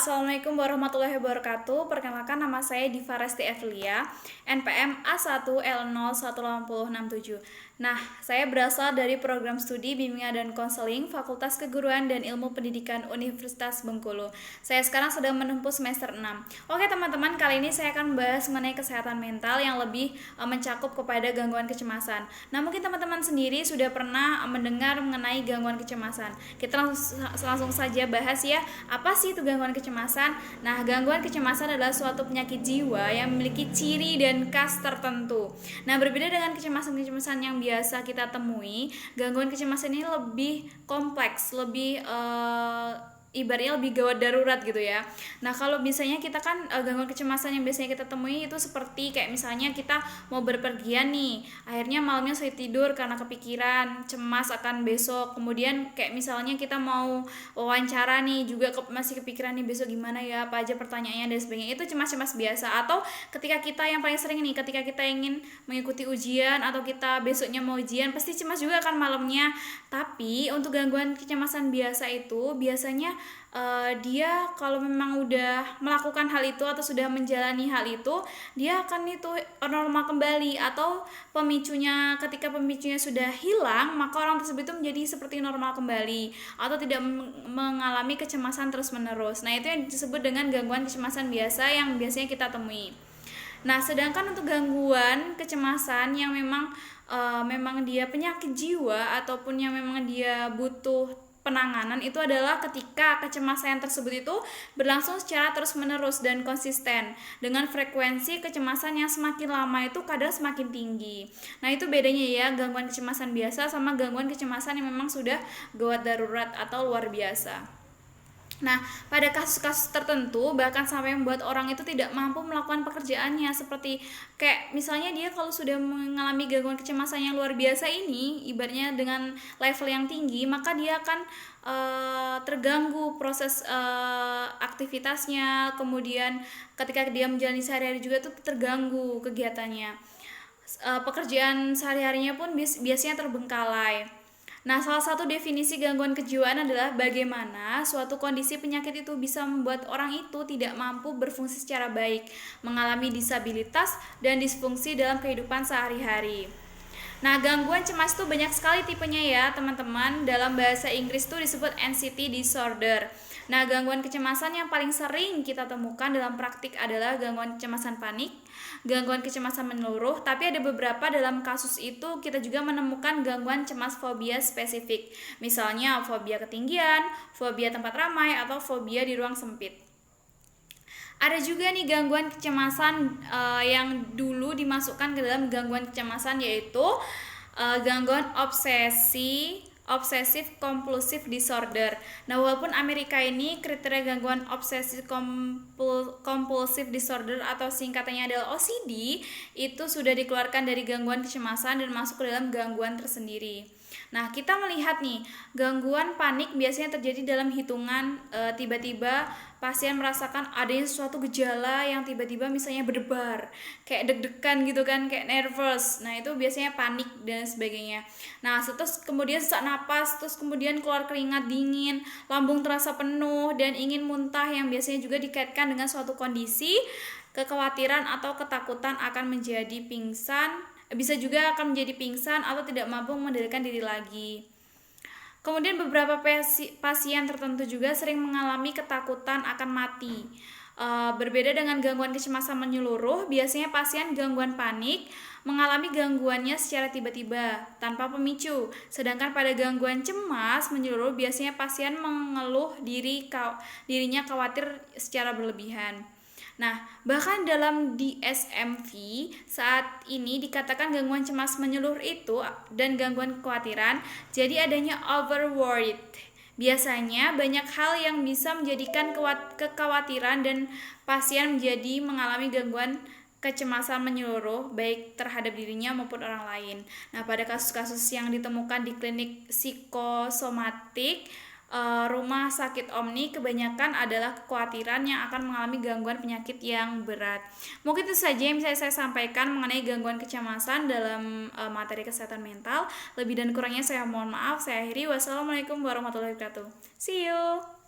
Assalamualaikum warahmatullahi wabarakatuh. Perkenalkan, nama saya Diva Resti Evelia, NPM A1L018067. Nah, saya berasal dari program studi Bimbingan dan Konseling Fakultas Keguruan dan Ilmu Pendidikan Universitas Bengkulu. Saya sekarang sedang menempuh semester 6. Oke teman-teman, kali ini saya akan bahas mengenai kesehatan mental yang lebih mencakup kepada gangguan kecemasan. Nah, mungkin teman-teman sendiri sudah pernah mendengar mengenai gangguan kecemasan. Kita langsung saja bahas ya, apa sih itu gangguan kecemasan? Nah, gangguan kecemasan adalah suatu penyakit jiwa yang memiliki ciri dan khas tertentu. Nah, berbeda dengan kecemasan-kecemasan yang biasa kita temui, gangguan kecemasan ini lebih kompleks, lebih ibaratnya lebih gawat darurat gitu ya. Nah, kalau biasanya kita kan gangguan kecemasan yang biasanya kita temui itu seperti kayak misalnya kita mau berpergian nih, akhirnya malamnya sulit tidur karena kepikiran, cemas akan besok. Kemudian kayak misalnya kita mau wawancara nih, juga masih kepikiran nih besok gimana ya, apa aja pertanyaannya dan sebagainya. Itu cemas-cemas biasa. Atau ketika kita yang paling sering nih, ketika kita ingin mengikuti ujian atau kita besoknya mau ujian, pasti cemas juga kan malamnya. Tapi untuk gangguan kecemasan biasa itu biasanya dia kalau memang udah melakukan hal itu atau sudah menjalani hal itu, dia akan itu normal kembali, atau ketika pemicunya sudah hilang, maka orang tersebut itu menjadi seperti normal kembali atau tidak mengalami kecemasan terus menerus. Nah, itu yang disebut dengan gangguan kecemasan biasa yang biasanya kita temui. Nah, sedangkan untuk gangguan kecemasan yang memang dia penyakit jiwa ataupun yang memang dia butuh penanganan, itu adalah ketika kecemasan tersebut itu berlangsung secara terus-menerus dan konsisten, dengan frekuensi kecemasan yang semakin lama itu kadang semakin tinggi. Nah, itu bedanya ya, gangguan kecemasan biasa sama gangguan kecemasan yang memang sudah gawat darurat atau luar biasa. Nah, pada kasus-kasus tertentu bahkan sampai membuat orang itu tidak mampu melakukan pekerjaannya, seperti kayak misalnya dia kalau sudah mengalami gangguan kecemasan yang luar biasa ini, ibaratnya dengan level yang tinggi, maka dia akan terganggu proses aktivitasnya. Kemudian ketika dia menjalani sehari-hari juga tuh terganggu kegiatannya. Pekerjaan sehari-harinya pun biasanya terbengkalai. Nah, salah satu definisi gangguan kejiwaan adalah bagaimana suatu kondisi penyakit itu bisa membuat orang itu tidak mampu berfungsi secara baik, mengalami disabilitas dan disfungsi dalam kehidupan sehari-hari. Nah, gangguan cemas itu banyak sekali tipenya ya, teman-teman. Dalam bahasa Inggris itu disebut anxiety disorder. Nah, gangguan kecemasan yang paling sering kita temukan dalam praktik adalah gangguan kecemasan panik, gangguan kecemasan menyeluruh, tapi ada beberapa dalam kasus itu kita juga menemukan gangguan cemas fobia spesifik. Misalnya fobia ketinggian, fobia tempat ramai, atau fobia di ruang sempit. Ada juga nih gangguan kecemasan yang dulu dimasukkan ke dalam gangguan kecemasan, yaitu gangguan obsesif compulsive disorder. Nah, walaupun Amerika ini kriteria gangguan obsesif compulsive disorder atau singkatannya adalah OCD, itu sudah dikeluarkan dari gangguan kecemasan dan masuk ke dalam gangguan tersendiri. Nah, kita melihat nih, gangguan panik biasanya terjadi dalam hitungan tiba-tiba pasien merasakan adanya suatu gejala yang tiba-tiba misalnya berdebar, kayak deg-degan gitu kan, kayak nervous. Nah, itu biasanya panik dan sebagainya. Nah, terus kemudian sesak napas, terus kemudian keluar keringat dingin, lambung terasa penuh dan ingin muntah, yang biasanya juga dikaitkan dengan suatu kondisi kekhawatiran atau ketakutan akan menjadi pingsan, bisa juga akan menjadi pingsan atau tidak mampu mengendalikan diri lagi. Kemudian beberapa pasien tertentu juga sering mengalami ketakutan akan mati. Berbeda dengan gangguan kecemasan menyeluruh, biasanya pasien gangguan panik mengalami gangguannya secara tiba-tiba tanpa pemicu. Sedangkan pada gangguan cemas menyeluruh, biasanya pasien mengeluh dirinya khawatir secara berlebihan. Nah, bahkan dalam DSM-V saat ini dikatakan gangguan cemas menyeluruh itu dan gangguan kekhawatiran jadi adanya overworried. Biasanya banyak hal yang bisa menjadikan kekhawatiran dan pasien menjadi mengalami gangguan kecemasan menyeluruh baik terhadap dirinya maupun orang lain. Nah, pada kasus-kasus yang ditemukan di klinik psikosomatik rumah sakit Omni, kebanyakan adalah kekhawatiran yang akan mengalami gangguan penyakit yang berat. Mungkin itu saja yang bisa saya sampaikan mengenai gangguan kecemasan dalam materi kesehatan mental. Lebih dan kurangnya saya mohon maaf. Saya akhiri. Wassalamualaikum warahmatullahi wabarakatuh. See you.